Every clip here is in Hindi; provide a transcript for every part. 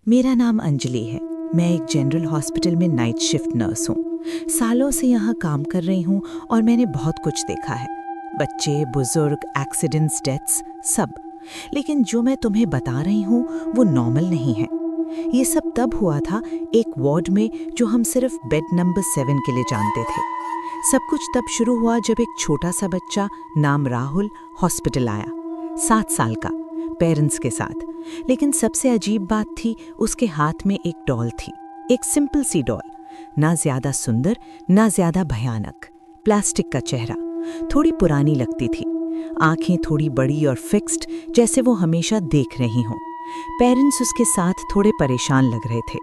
मेरा नाम अंजलि है। मैं एक जनरल हॉस्पिटल में नाइट शिफ्ट नर्स हूँ। सालों से यहाँ काम कर रही हूँ और मैंने बहुत कुछ देखा है। बच्चे, बुजुर्ग, एक्सीडेंट्स, डेथ्स, सब। लेकिन जो मैं तुम्हें बता रही हूँ वो नॉर्मल नहीं है। ये सब तब हुआ था एक वार्ड में जो हम सिर्फ बेड नंबर 7 के लिए जानते थे। सब कुछ तब शुरू हुआ जब एक छोटा सा बच्चा नाम राहुल हॉस्पिटल आया, 7 साल का, पेरेंट्स के साथ। लेकिन सबसे अजीब बात थी, उसके हाथ में एक डॉल थी। एक सिंपल सी डॉल, ना ज्यादा सुंदर ना ज्यादा भयानक। प्लास्टिक का चेहरा, थोड़ी पुरानी लगती थी। आंखें थोड़ी बड़ी और फिक्स्ड, जैसे वो हमेशा देख रही हों। पेरेंट्स उसके साथ थोड़े परेशान लग रहे थे।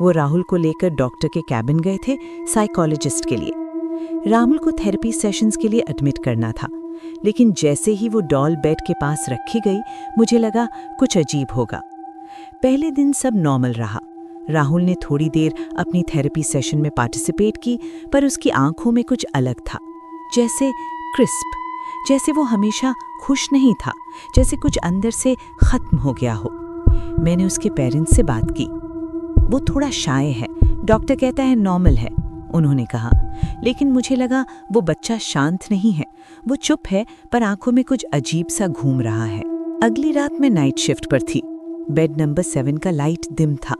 वो राहुल को लेकर डॉक्टर के कैबिन गए थे, साइकोलॉजिस्ट के लिए। राहुल को थेरेपी सेशंस के लिए एडमिट करना था। लेकिन जैसे ही वो डॉल बेड के पास रखी गई, मुझे लगा कुछ अजीब होगा। पहले दिन सब नॉर्मल रहा। राहुल ने थोड़ी देर अपनी थेरेपी सेशन में पार्टिसिपेट की, पर उसकी आंखों में कुछ अलग था, जैसे क्रिस्प, जैसे वो हमेशा खुश नहीं था, जैसे कुछ अंदर से खत्म हो गया हो। मैंने उसके पेरेंट्स से बात की। वो थोड़ा शाय है, डॉक्टर कहता है नॉर्मल है, उन्होंने कहा। लेकिन मुझे लगा वो बच्चा शांत नहीं है, वो चुप है, पर आंखों में कुछ अजीब सा घूम रहा है। अगली रात मैं नाइट शिफ्ट पर थी। बेड नंबर 7 का लाइट डिम था।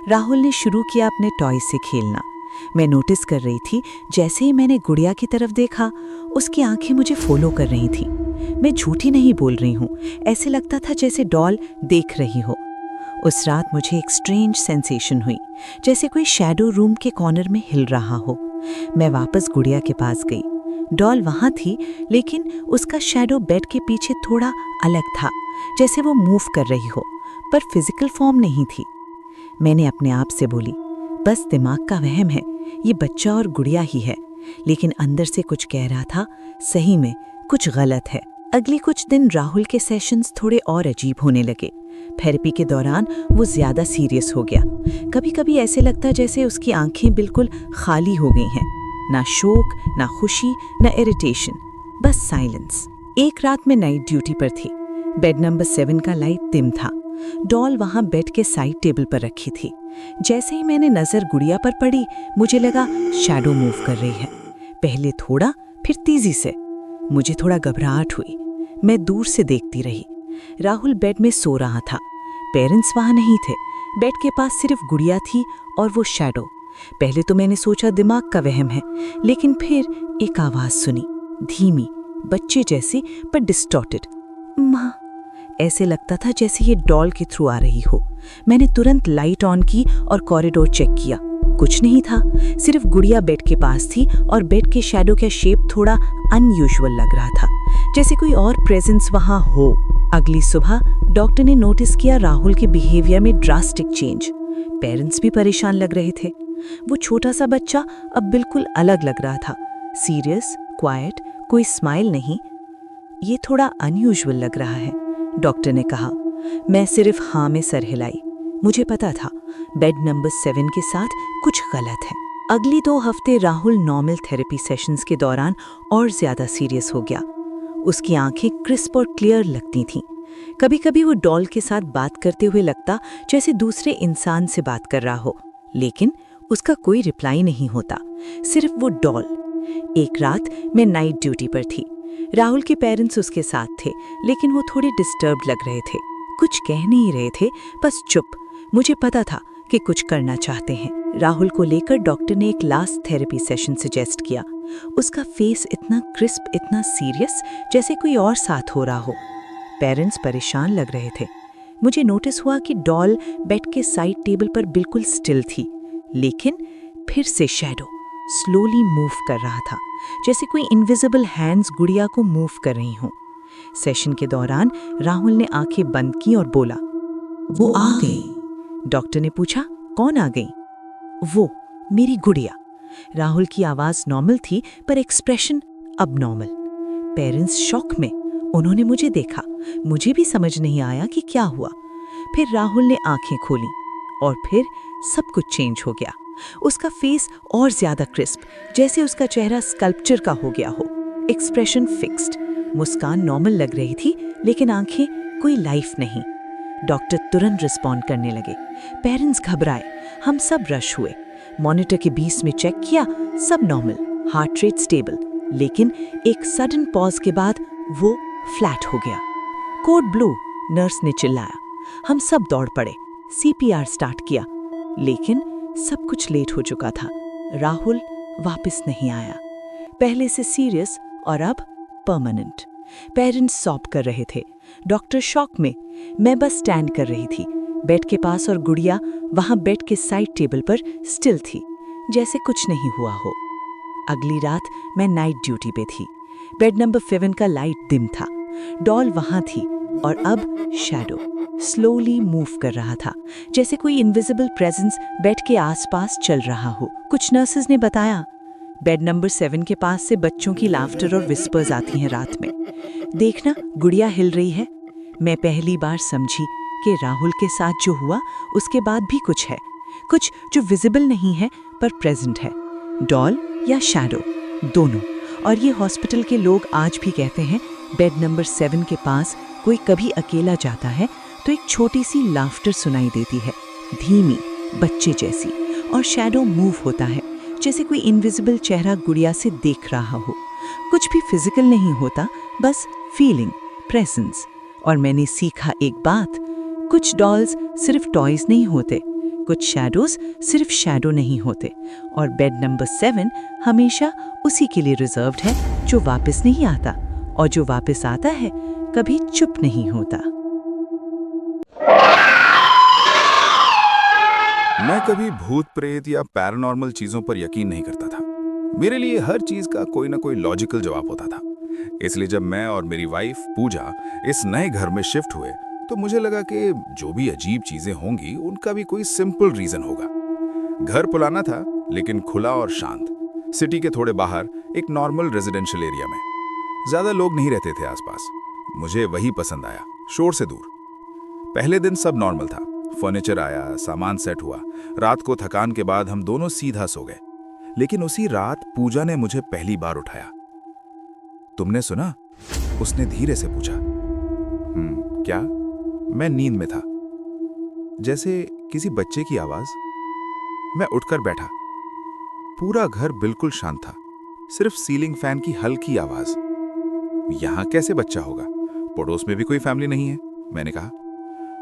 राहुल ने शुरू किया अपने टॉय से खेलना। मैं नोटिस कर रही थी, जैसे ही मैंने गुड़िया की तरफ देखा, उसकी आंखें मुझे फॉलो कर रही थी। मैं झूठी नहीं बोल रही हूँ, ऐसे लगता था जैसे डॉल देख रही हो। उस रात मुझे एक स्ट्रेंज सेंसेशन हुई, जैसे कोई शैडो रूम के कॉर्नर में हिल रहा हो। मैं वापस गुड़िया के पास गई। डॉल वहाँ थी, लेकिन उसका शैडो बेड के पीछे थोड़ा अलग था, जैसे वो मूव कर रही हो, पर फिजिकल फॉर्म नहीं थी। मैंने अपने आप से बोली, बस दिमाग का वहम है, ये बच्चा और गुड़िया ही है। लेकिन अंदर से कुछ कह रहा था, सही में कुछ गलत है। अगले कुछ दिन राहुल के सेशंस थोड़े और अजीब होने लगे। थेरेपी के दौरान वो ज्यादा सीरियस हो गया। कभी कभी ऐसे लगता जैसे उसकी आंखें बिल्कुल खाली हो गई हैं, ना शोक, ना खुशी, ना इरिटेशन, बस साइलेंस। एक रात में नाइट ड्यूटी पर थी। बेड नंबर 7 का लाइट डिम था। डॉल वहां बेड के साइड टेबल पर रखी थी। जैसे ही मैंने नजर गुड़िया पर पड़ी, मुझे लगा शैडो मूव कर रही है, पहले थोड़ा, फिर तेजी से। मुझे थोड़ा घबराहट हुई। मैं दूर से देखती रही। राहुल बेड में सो रहा था। पेरेंट्स वहां नहीं थे। बेड के पास सिर्फ गुड़िया थी और वो शैडो। पहले तो मैंने सोचा दिमाग का वहम है, लेकिन फिर एक आवाज सुनी, धीमी, बच्चे जैसी, पर डिस्टॉर्टेड, माँ। ऐसे लगता था जैसे ये डॉल के थ्रू आ रही हो। मैंने तुरंत लाइट ऑन की और कॉरिडोर चेक किया। कुछ नहीं था, सिर्फ गुड़िया बेड के पास थी और बेड के शैडो का शेप थोड़ा अनयूजुअल लग रहा था, जैसे कोई और प्रेजेंस वहां हो। अगली सुबह डॉक्टर ने नोटिस किया राहुल के बिहेवियर में ड्रास्टिक चेंज। पेरेंट्स भी परेशान लग रहे थे। वो छोटा सा बच्चा अब बिल्कुल अलग लग रहा था, सीरियस, क्वाइट, कोई स्माइल नहीं। ये थोड़ा अनयूजुअल लग रहा है, डॉक्टर ने कहा। मैं सिर्फ हाँ में सर हिलाई। मुझे पता था बेड नंबर 7 के साथ कुछ गलत है। अगली 2 हफ्ते राहुल नॉर्मल थेरेपी सेशंस के दौरान और ज्यादा सीरियस हो गया। उसकी आंखें क्रिस्प और क्लियर लगती थीं। कभी कभी वो डॉल के साथ बात करते हुए लगता जैसे दूसरे इंसान से बात कर रहा हो, लेकिन उसका कोई रिप्लाई नहीं होता, सिर्फ वो डॉल। एक रात मैं नाइट ड्यूटी पर थी। राहुल के पेरेंट्स उसके साथ थे, लेकिन वो थोड़े डिस्टर्ब्ड लग रहे थे। कुछ कह नहीं रहे थे, बस चुप। मुझे पता था कि कुछ करना चाहते हैं। राहुल को लेकर डॉक्टर ने एक लास्ट थेरेपी सेशन सजेस्ट किया। उसका फेस इतना क्रिस्प, इतना सीरियस, जैसे कोई और साथ हो रहा हो। पेरेंट्स परेशान लग रहे थे। मुझे नोटिस हुआ कि डॉल बेड के साइड टेबल पर बिल्कुल स्टिल थी, लेकिन फिर से शैडो स्लोली मूव कर रहा था, जैसे कोई इनविजिबल हैंड्स गुड़िया को मूव कर रही हों। सेशन के दौरान राहुल ने आंखें बंद की और बोला, वो आ गई। डॉक्टर ने पूछा, कौन आ गई? वो, मेरी गुड़िया। राहुल की आवाज नॉर्मल थी, पर एक्सप्रेशन अब नॉर्मल। पेरेंट्स शॉक में। उन्होंने मुझे देखा। मुझे भी समझ नहीं आया कि क्या हुआ। फिर राहुल ने आंखें खोली और फिर सब कुछ चेंज हो गया। उसका फेस और ज्यादा क्रिस्प, जैसे उसका चेहरा स्कल्पचर का हो गया हो। एक्सप्रेशन फिक्स्ड, मुस्कान नॉर्मल लग रही थी, लेकिन आंखें कोई लाइफ नहीं। डॉक्टर तुरंत रिस्पॉन्ड करने लगे। पेरेंट्स घबराए, हम सब रश हुए। मॉनिटर के 20 में चेक किया, सब नॉर्मल, हार्ट रेट स्टेबल। लेकिन एक सडन पॉज के बाद वो फ्लैट हो गया। कोड ब्लू, नर्स ने चिल्लाया। हम सब दौड़ पड़े, CPR स्टार्ट किया, लेकिन सब कुछ लेट हो चुका था। राहुल वापस नहीं आया। पहले से सीरियस और अब परमानेंट। पेरेंट्स सॉब कर रहे थे, डॉक्टर शॉक में। मैं बस स्टैंड कर रही थी बेड के पास, और गुड़िया वहां बेड के साइड टेबल पर स्टिल थी, जैसे कुछ नहीं हुआ हो। अगली रात मैं नाइट ड्यूटी पे थी। बेड नंबर 7 का लाइट डिम था। डॉल वहां थी, और अब शैडो स्लोली मूव कर रहा था, जैसे कोई इनविजिबल प्रेजेंस बेड के आसपास चल रहा हो। कुछ नर्सेज ने बताया, बेड नंबर 7 के पास से बच्चों की लाफ्टर और विस्पर्स आती हैं रात में। देखना, गुड़िया हिल रही है। मैं पहली बार समझी कि राहुल के साथ जो हुआ उसके बाद भी कुछ है, कुछ जो विजिबल नहीं है पर प्रेजेंट है। डॉल या शैडो, दोनों। और ये हॉस्पिटल के लोग आज भी कहते हैं, बेड नंबर 7 के पास कोई कभी अकेला जाता है तो एक छोटी सी लाफ्टर सुनाई देती है, धीमी, बच्चे जैसी, और शैडो मूव होता है, जैसे कोई इनविजिबल चेहरा गुड़िया से देख रहा हो। कुछ भी फिजिकल नहीं होता, बस फीलिंग, प्रेजेंस। और मैंने सीखा एक बात, कुछ डॉल्स सिर्फ टॉयज नहीं होते, कुछ शैडोज सिर्फ शैडो नहीं होते, और बेड नंबर 7 हमेशा उसी के लिए रिजर्व्ड है जो वापस नहीं आता, और जो वापस आता है कभी चुप नहीं होता। मैं कभी भूत प्रेत या पैरानॉर्मल चीजों पर यकीन नहीं करता था। मेरे लिए हर चीज का कोई ना कोई लॉजिकल जवाब होता था। इसलिए जब मैं और मेरी वाइफ पूजा इस नए घर में शिफ्ट हुए, तो मुझे लगा कि जो भी अजीब चीजें होंगी उनका भी कोई सिंपल रीजन होगा। घर पुराना था, लेकिन खुला और शांत। सिटी के थोड़े बाहर एक नॉर्मल रेजिडेंशियल एरिया में। ज्यादा लोग नहीं रहते थे आसपास। मुझे वही पसंद आया, शोर से दूर। पहले दिन सब नॉर्मल था। फर्नीचर आया, सामान सेट हुआ। रात को थकान के बाद हम दोनों सीधा सो गए। लेकिन उसी रात पूजा ने मुझे पहली बार उठाया। तुमने सुना? उसने धीरे से पूछा। क्या? मैं नींद में था, जैसे किसी बच्चे की आवाज। मैं उठकर बैठा। पूरा घर बिल्कुल शांत था, सिर्फ सीलिंग फैन की हल्की आवाज। यहां कैसे बच्चा होगा? पड़ोस में भी कोई फैमिली नहीं है, मैंने कहा।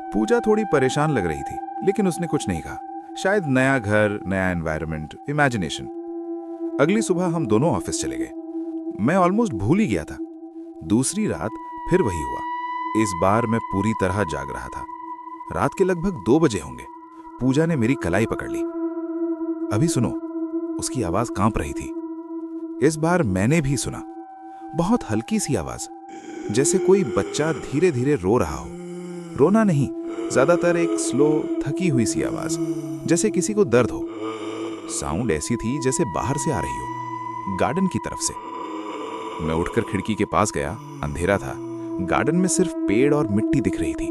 पूजा थोड़ी परेशान लग रही थी, लेकिन उसने कुछ नहीं कहा। शायद नया घर, नया एनवायरनमेंट, इमेजिनेशन। अगली सुबह हम दोनों ऑफिस चले गए। मैं ऑलमोस्ट भूल ही गया था। दूसरी रात फिर वही हुआ। इस बार मैं पूरी तरह जाग रहा था। रात के लगभग 2 बजे होंगे। पूजा ने मेरी कलाई पकड़ ली। अभी सुनो, उसकी आवाज कांप रही थी। इस बार मैंने भी सुना, बहुत हल्की सी आवाज, जैसे कोई बच्चा धीरे धीरे रो रहा हो। रोना नहीं, ज्यादातर एक स्लो, थकी हुई सी आवाज, जैसे किसी को दर्द हो। साउंड ऐसी थी जैसे बाहर से आ रही हो, गार्डन की तरफ से। मैं उठकर खिड़की के पास गया। अंधेरा था, गार्डन में सिर्फ पेड़ और मिट्टी दिख रही थी।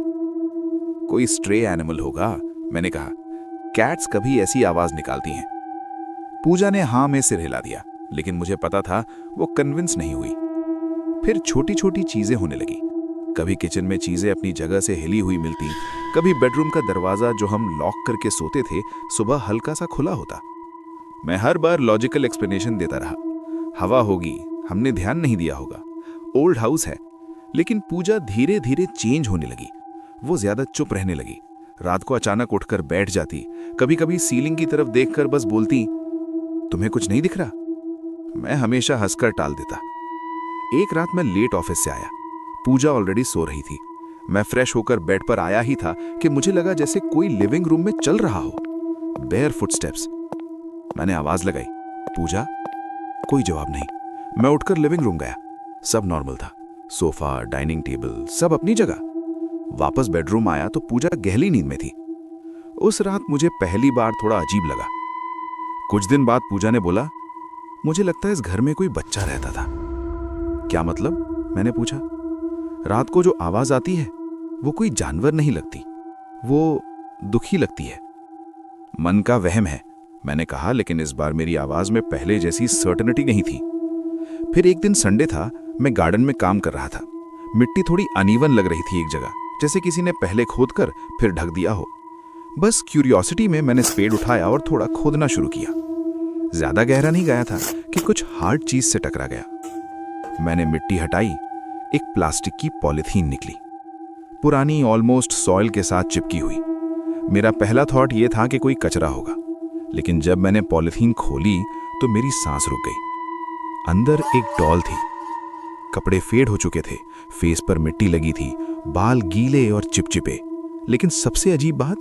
कोई स्ट्रे एनिमल होगा, मैंने कहा। कैट्स कभी ऐसी आवाज निकालती हैं। पूजा ने हाँ में सिर हिला दिया, लेकिन मुझे पता था वो कन्विंस नहीं हुई। फिर छोटी छोटी चीजें होने लगी। कभी किचन में चीजें अपनी जगह से हिली हुई मिलती, कभी बेडरूम का दरवाजा जो हम लॉक करके सोते थे सुबह हल्का सा खुला होता। मैं हर बार लॉजिकल एक्सप्लेनेशन देता रहा। हवा होगी, हमने ध्यान नहीं दिया होगा, ओल्ड हाउस है। लेकिन पूजा धीरे धीरे चेंज होने लगी। वो ज्यादा चुप रहने लगी। रात को अचानक उठकर बैठ जाती, कभी कभी सीलिंग की तरफ देखकर बस बोलती, तुम्हें कुछ नहीं दिख रहा? मैं हमेशा हंसकर टाल देता। एक रात मैं लेट ऑफिस से आया। पूजा ऑलरेडी सो रही थी। मैं फ्रेश होकर बेड पर आया ही था कि मुझे लगा जैसे कोई लिविंग रूम में चल रहा हो। Bare footsteps. मैंने आवाज लगाई, पूजा? कोई जवाब नहीं। मैं उठकर लिविंग रूम गया। सब नॉर्मल था, सोफा, डाइनिंग टेबल, सब अपनी जगह। वापस बेडरूम आया तो पूजा गहरी नींद में थी। उस रात मुझे पहली बार थोड़ा अजीब लगा। कुछ दिन बाद पूजा ने बोला, मुझे लगता है इस घर में कोई बच्चा रहता था। क्या मतलब? मैंने पूछा। रात को जो आवाज आती है वो कोई जानवर नहीं लगती, वो दुखी लगती है। मन का वहम है, मैंने कहा, लेकिन इस बार मेरी आवाज में पहले जैसी सर्टेनिटी नहीं थी। फिर एक दिन संडे था, मैं गार्डन में काम कर रहा था। मिट्टी थोड़ी अनइवन लग रही थी एक जगह, जैसे किसी ने पहले खोदकर फिर ढक दिया हो। बस क्यूरियोसिटी में मैंने स्पेड उठाया और थोड़ा खोदना शुरू किया। ज्यादा गहरा नहीं गया था कि कुछ हार्ड चीज से टकरा गया। मैंने मिट्टी हटाई, एक प्लास्टिक की पॉलिथीन निकली, पुरानी, ऑलमोस्ट सॉइल के साथ चिपकी हुई। मेरा पहला थॉट यह था कि कोई कचरा होगा, लेकिन जब मैंने पॉलिथीन खोली तो मेरी सांस रुक गई। अंदर एक डॉल थी। कपड़े फेड हो चुके थे, फेस पर मिट्टी लगी थी, बाल गीले और चिपचिपे। लेकिन सबसे अजीब बात,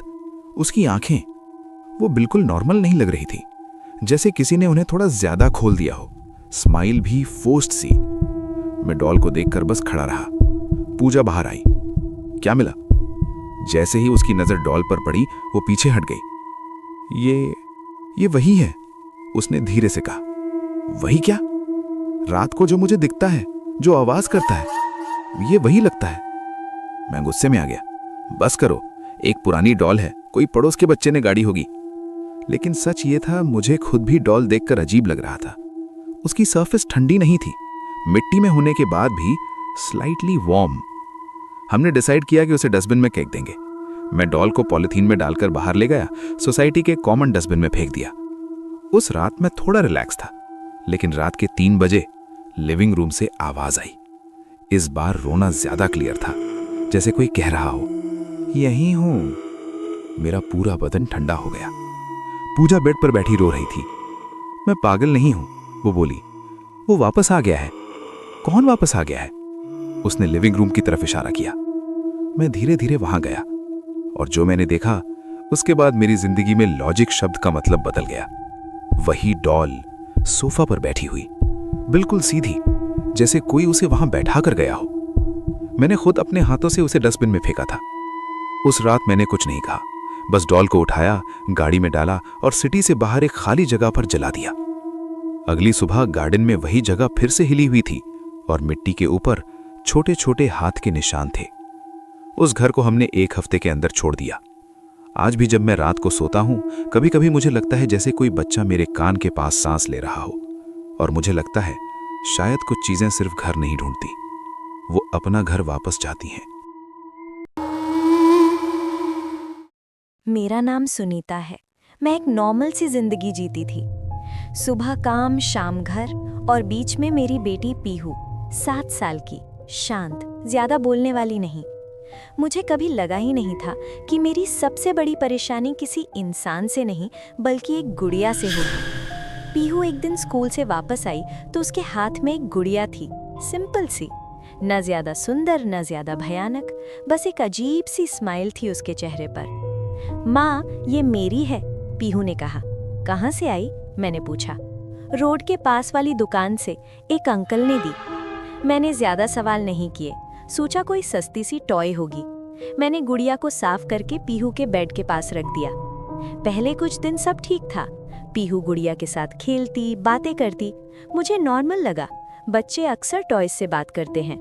उसकी आंखें, वो बिल्कुल नॉर्मल नहीं लग रही थी, जैसे किसी ने उन्हें थोड़ा ज्यादा खोल दिया हो। स्माइल भी फोर्स्ड सी। मैं डॉल को देखकर बस खड़ा रहा। पूजा बाहर आई। क्या मिला? जैसे ही उसकी नजर डॉल पर पड़ी, वो पीछे हट गई। ये वही है, उसने धीरे से कहा। वही क्या? रात को जो मुझे दिखता है, जो आवाज करता है, ये वही लगता है। मैं गुस्से में आ गया। बस करो, एक पुरानी डॉल है, कोई पड़ोस के बच्चे ने गाड़ी होगी। लेकिन सच ये था, मुझे खुद भी डॉल देखकर अजीब लग रहा था। उसकी सरफेस ठंडी नहीं थी, मिट्टी में होने के बाद भी स्लाइटली वार्म। हमने डिसाइड किया कि उसे डस्टबिन में फेंक देंगे। मैं डॉल को पॉलिथीन में डालकर बाहर ले गया, सोसाइटी के कॉमन डस्टबिन में फेंक दिया। उस रात मैं थोड़ा रिलैक्स था, लेकिन रात के 3 बजे लिविंग रूम से आवाज आई। इस बार रोना ज्यादा क्लियर था, जैसे कोई कह रहा हो, यहीं हूं। मेरा पूरा बदन ठंडा हो गया। पूजा बेड पर बैठी रो रही थी। मैं पागल नहीं हूं, वो बोली। वो वापस आ गया है। कौन वापस आ गया है? उसने लिविंग रूम की तरफ इशारा किया। मैं धीरे धीरे वहां गया, और जो मैंने देखा, उसके बाद मेरी जिंदगी में लॉजिक शब्द का मतलब बदल गया। वही डॉल सोफा पर बैठी हुई, बिल्कुल सीधी, जैसे कोई उसे वहां बैठा कर गया हो। मैंने खुद अपने हाथों से उसे डस्टबिन में फेंका था। उस रात मैंने कुछ नहीं कहा, बस डॉल को उठाया, गाड़ी में डाला और सिटी से बाहर एक खाली जगह पर जला दिया। अगली सुबह गार्डन में वही जगह फिर से हिली हुई थी, और मिट्टी के ऊपर छोटे छोटे हाथ के निशान थे। उस घर को हमने 1 हफ्ते के अंदर छोड़ दिया। आज भी जब मैं रात को सोता हूं, कभी कभी मुझे लगता है जैसे कोई बच्चा मेरे कान के पास सांस ले रहा हो, और मुझे लगता है शायद कुछ चीजें सिर्फ घर नहीं ढूंढती, वो अपना घर वापस जाती हैं। मेरा नाम सुनीता है। मैं एक नॉर्मल सी जिंदगी जीती थी। सुबह काम, शाम घर, और बीच में मेरी बेटी पीहू, 7 साल की, शांत, ज्यादा बोलने वाली नहीं। मुझे कभी लगा ही नहीं था कि मेरी सबसे बड़ी परेशानी किसी इंसान से नहीं, बल्कि एक गुड़िया से होगी। पीहू एक दिन स्कूल से वापस आई तो उसके हाथ में एक गुड़िया थी, सिंपल सी, न ज्यादा सुंदर न ज्यादा भयानक, बस एक अजीब सी स्माइल थी उसके चेहरे पर। माँ, ये मेरी है, पीहू ने कहा। कहाँ से आई? मैंने पूछा। रोड के पास वाली दुकान से, एक अंकल ने दी। मैंने ज्यादा सवाल नहीं किए, सोचा कोई सस्ती सी टॉय होगी। मैंने गुड़िया को साफ करके पीहू के बेड के पास रख दिया। पहले कुछ दिन सब ठीक था। पीहू गुड़िया के साथ खेलती, बातें करती। मुझे नॉर्मल लगा, बच्चे अक्सर टॉयज से बात करते हैं।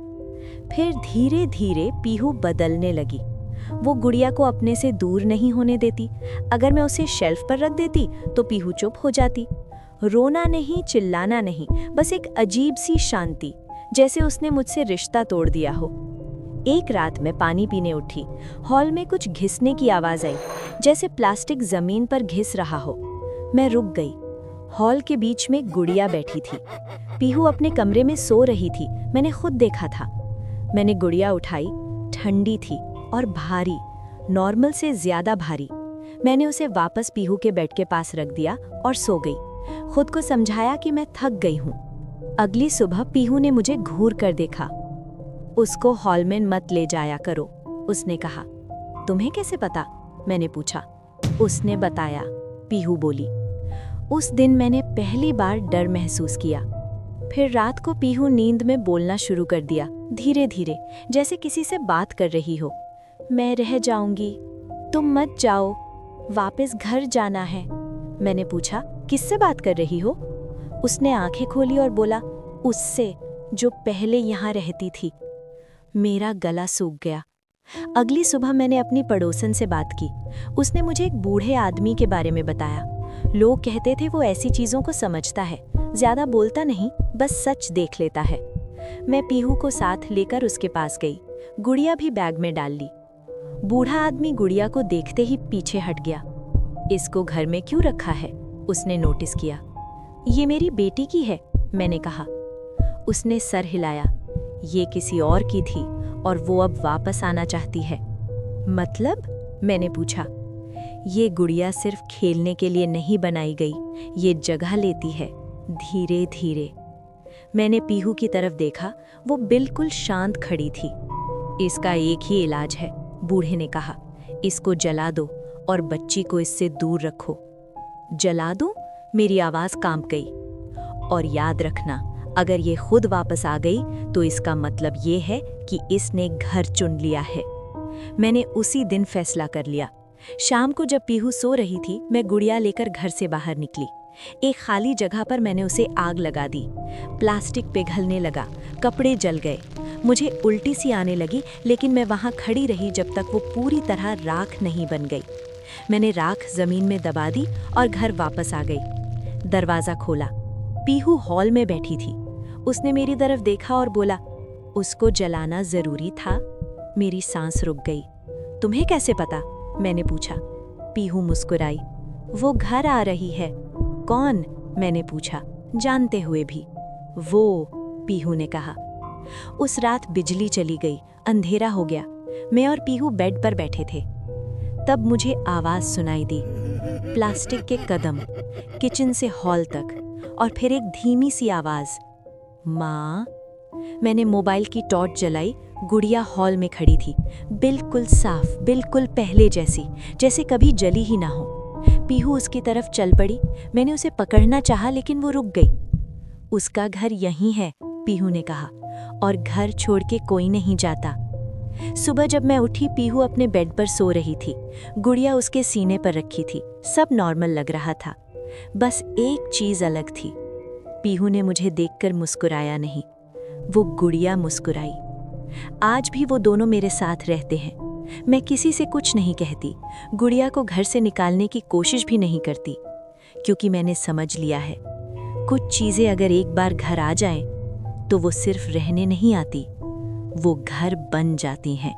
फिर धीरे धीरे पीहू बदलने लगी। वो गुड़िया को अपने से दूर नहीं होने देती। अगर मैं उसे शेल्फ पर रख देती तो पीहू चुप हो जाती। रोना नहीं, चिल्लाना नहीं, बस एक अजीब सी शांति, जैसे उसने मुझसे रिश्ता तोड़ दिया हो। एक रात मैं पानी पीने उठी। हॉल में कुछ घिसने की आवाज आई, जैसे प्लास्टिक जमीन पर घिस रहा हो। मैं रुक गई। हॉल के बीच में गुड़िया बैठी थी। पीहू अपने कमरे में सो रही थी, मैंने खुद देखा था। मैंने गुड़िया उठाई, ठंडी थी और भारी, नॉर्मल से ज्यादा भारी। मैंने उसे वापस पीहू के बेड के पास रख दिया और सो गई। खुद को समझाया कि मैं थक गई हूँ। अगली सुबह पीहू ने मुझे घूर कर देखा। उसको हॉल में मत ले जाया करो, उसने कहा। तुम्हें कैसे पता? मैंने पूछा। उसने बताया, पीहू बोली। उस दिन मैंने पहली बार डर महसूस किया। फिर रात को पीहू नींद में बोलना शुरू कर दिया, धीरे धीरे, जैसे किसी से बात कर रही हो। मैं रह जाऊंगी, तुम मत जाओ, वापस घर जाना है। मैंने पूछा, किससे बात कर रही हो? उसने आंखें खोली और बोला, उससे जो पहले यहाँ रहती थी। मेरा गला सूख गया। अगली सुबह मैंने अपनी पड़ोसन से बात की। उसने मुझे एक बूढ़े आदमी के बारे में बताया। लोग कहते थे वो ऐसी चीजों को समझता है, ज्यादा बोलता नहीं, बस सच देख लेता है। मैं पीहू को साथ लेकर उसके पास गई। गुड़िया भी बैग में डाल ली। बूढ़ा आदमी गुड़िया को देखते ही पीछे हट गया। इसको घर में क्यों रखा है? उसने नोटिस किया। ये मेरी बेटी की है, मैंने कहा। उसने सर हिलाया। ये किसी और की थी और वो अब वापस आना चाहती है। मतलब? मैंने पूछा। ये गुड़िया सिर्फ खेलने के लिए नहीं बनाई गई, ये जगह लेती है धीरे धीरे। मैंने पीहू की तरफ देखा, वो बिल्कुल शांत खड़ी थी। इसका एक ही इलाज है, बूढ़े ने कहा। इसको जला दो और बच्ची को इससे दूर रखो। जला दूं? मेरी आवाज कांप गई। और याद रखना, अगर ये खुद वापस आ गई तो इसका मतलब ये है कि इसने घर चुन लिया है। मैंने उसी दिन फैसला कर लिया। शाम को जब पीहू सो रही थी, मैं गुड़िया लेकर घर से बाहर निकली। एक खाली जगह पर मैंने उसे आग लगा दी। प्लास्टिक पिघलने लगा, कपड़े जल गए। मुझे उल्टी सी आने लगी, लेकिन मैं वहां खड़ी रही जब तक वो पूरी तरह राख नहीं बन गई। मैंने राख जमीन में दबा दी और घर वापस आ गई। दरवाजा खोला। पीहू हॉल में बैठी थी। उसने मेरी तरफ देखा और बोला, उसको जलाना जरूरी था। मेरी सांस रुक गई। तुम्हें कैसे पता? मैंने पूछा। पीहू मुस्कुराई। वो घर आ रही है। कौन? मैंने पूछा, जानते हुए भी। वो, पीहू ने कहा। उस रात बिजली चली गई, अंधेरा हो गया। मैं और पीहू बेड पर बैठे थे। तब मुझे आवाज सुनाई दी। प्लास्टिक के कदम, किचन से हॉल तक, और फिर एक धीमी सी आवाज, माँ। मैंने मोबाइल की टॉर्च जलाई। गुड़िया हॉल में खड़ी थी, बिल्कुल साफ, बिल्कुल पहले जैसी, जैसे कभी जली ही ना हो। पीहू उसकी तरफ चल पड़ी। मैंने उसे पकड़ना चाहा, लेकिन वो रुक गई। उसका घर यहीं है, पीहू ने कहा, और घर छोड़ के कोई नहीं जाता। सुबह जब मैं उठी, पीहू अपने बेड पर सो रही थी। गुड़िया उसके सीने पर रखी थी। सब नॉर्मल लग रहा था। बस एक चीज अलग थी। पीहू ने मुझे देखकर मुस्कुराया नहीं, वो गुड़िया मुस्कुराई। आज भी वो दोनों मेरे साथ रहते हैं। मैं किसी से कुछ नहीं कहती, गुड़िया को घर से निकालने की कोशिश भी नहीं करती, क्योंकि मैंने समझ लिया है, कुछ चीजें अगर एक बार घर आ जाएं, तो वो सिर्फ रहने नहीं आती, वो घर बन जाती हैं।